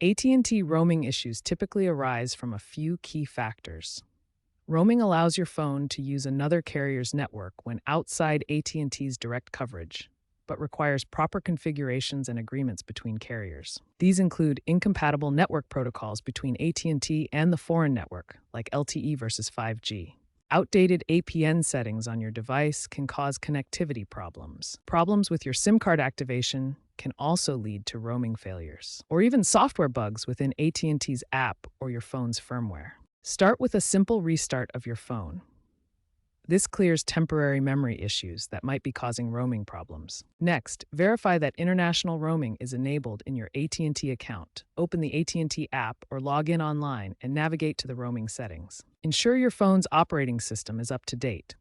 AT&T roaming issues typically arise from a few key factors. Roaming allows your phone to use another carrier's network when outside AT&T's direct coverage, but requires proper configurations and agreements between carriers. These include incompatible network protocols between AT&T and the foreign network, like LTE versus 5G. Outdated APN settings on your device can cause connectivity problems. Problems with your SIM card activation can also lead to roaming failures, or even software bugs within AT&T's app or your phone's firmware. Start with a simple restart of your phone. This clears temporary memory issues that might be causing roaming problems. Next, verify that international roaming is enabled in your AT&T account. Open the AT&T app or log in online and navigate to the roaming settings. Ensure your phone's operating system is up to date.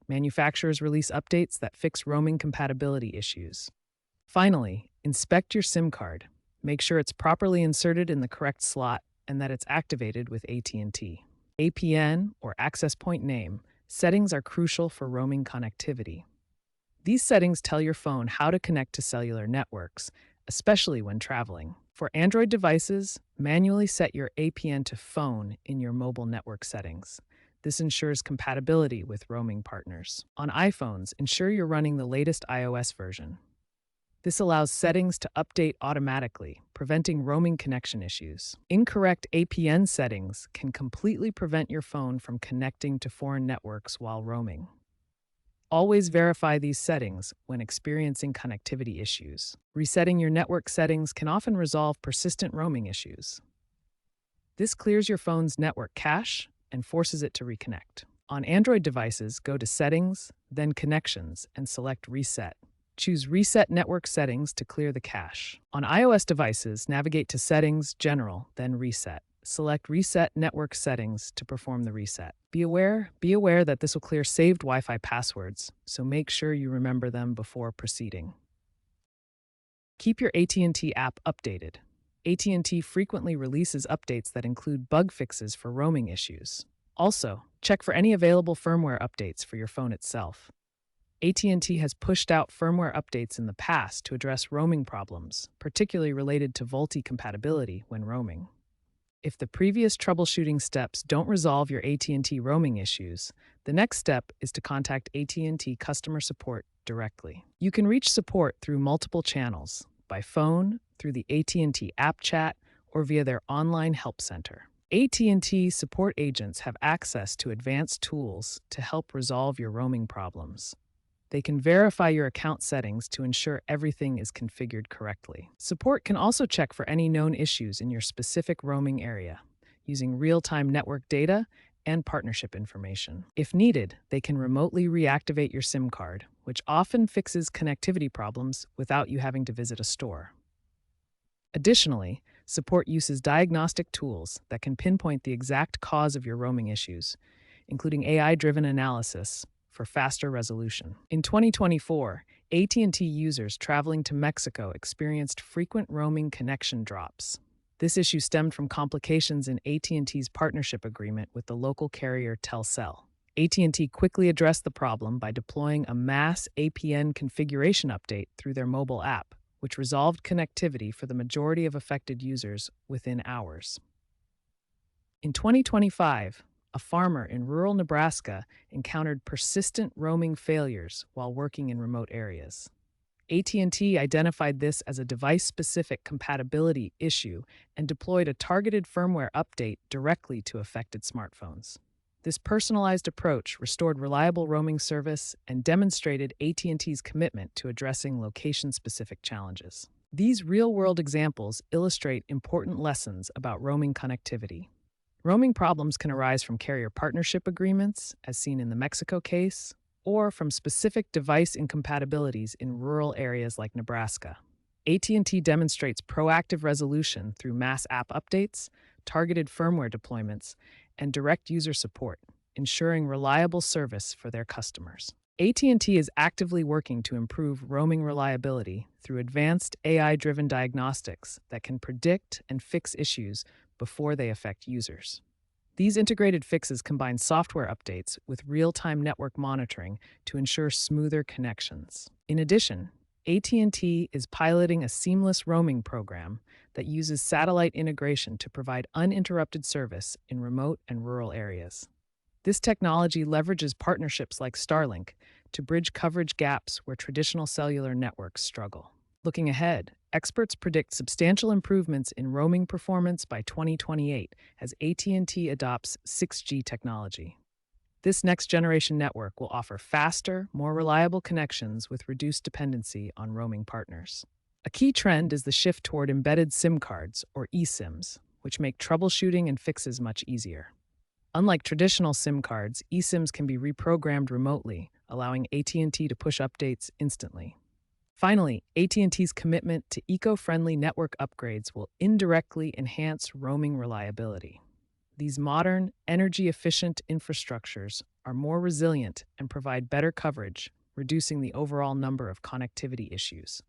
Manufacturers release updates that fix roaming compatibility issues. Finally, inspect your SIM card. Make sure it's properly inserted in the correct slot and that it's activated with AT&T. APN, or access point name, settings are crucial for roaming connectivity. These settings tell your phone how to connect to cellular networks, especially when traveling. For Android devices, manually set your APN to phone in your mobile network settings. This ensures compatibility with roaming partners. On iPhones, ensure you're running the latest iOS version. This allows settings to update automatically, preventing roaming connection issues. Incorrect APN settings can completely prevent your phone from connecting to foreign networks while roaming. Always verify these settings when experiencing connectivity issues. Resetting your network settings can often resolve persistent roaming issues. This clears your phone's network cache and forces it to reconnect. On Android devices, go to Settings, then Connections, and select Reset. Choose Reset Network Settings to clear the cache. On iOS devices, navigate to Settings, General, then Reset. Select Reset Network Settings to perform the reset. Be aware that this will clear saved Wi-Fi passwords, so make sure you remember them before proceeding. Keep your AT&T app updated. AT&T frequently releases updates that include bug fixes for roaming issues. Also, check for any available firmware updates for your phone itself. AT&T has pushed out firmware updates in the past to address roaming problems, particularly related to VoLTE compatibility when roaming. If the previous troubleshooting steps don't resolve your AT&T roaming issues, the next step is to contact AT&T customer support directly. You can reach support through multiple channels, by phone, through the AT&T app chat, or via their online help center. AT&T support agents have access to advanced tools to help resolve your roaming problems. They can verify your account settings to ensure everything is configured correctly. Support can also check for any known issues in your specific roaming area, using real-time network data and partnership information. If needed, they can remotely reactivate your SIM card, which often fixes connectivity problems without you having to visit a store. Additionally, support uses diagnostic tools that can pinpoint the exact cause of your roaming issues, including AI-driven analysis, for faster resolution. In 2024, AT&T users traveling to Mexico experienced frequent roaming connection drops. This issue stemmed from complications in AT&T's partnership agreement with the local carrier Telcel. AT&T quickly addressed the problem by deploying a mass APN configuration update through their mobile app, which resolved connectivity for the majority of affected users within hours. In 2025, a farmer in rural Nebraska encountered persistent roaming failures while working in remote areas. AT&T identified this as a device-specific compatibility issue and deployed a targeted firmware update directly to affected smartphones. This personalized approach restored reliable roaming service and demonstrated AT&T's commitment to addressing location-specific challenges. These real-world examples illustrate important lessons about roaming connectivity. Roaming problems can arise from carrier partnership agreements, as seen in the Mexico case, or from specific device incompatibilities in rural areas like Nebraska. AT&T demonstrates proactive resolution through mass app updates, targeted firmware deployments, and direct user support, ensuring reliable service for their customers. AT&T is actively working to improve roaming reliability through advanced AI-driven diagnostics that can predict and fix issues before they affect users. These integrated fixes combine software updates with real-time network monitoring to ensure smoother connections. In addition, AT&T is piloting a seamless roaming program that uses satellite integration to provide uninterrupted service in remote and rural areas. This technology leverages partnerships like Starlink to bridge coverage gaps where traditional cellular networks struggle. Looking ahead, experts predict substantial improvements in roaming performance by 2028 as AT&T adopts 6G technology. This next-generation network will offer faster, more reliable connections with reduced dependency on roaming partners. A key trend is the shift toward embedded SIM cards, or eSIMs, which make troubleshooting and fixes much easier. Unlike traditional SIM cards, eSIMs can be reprogrammed remotely, allowing AT&T to push updates instantly. Finally, AT&T's commitment to eco-friendly network upgrades will indirectly enhance roaming reliability. These modern, energy-efficient infrastructures are more resilient and provide better coverage, reducing the overall number of connectivity issues.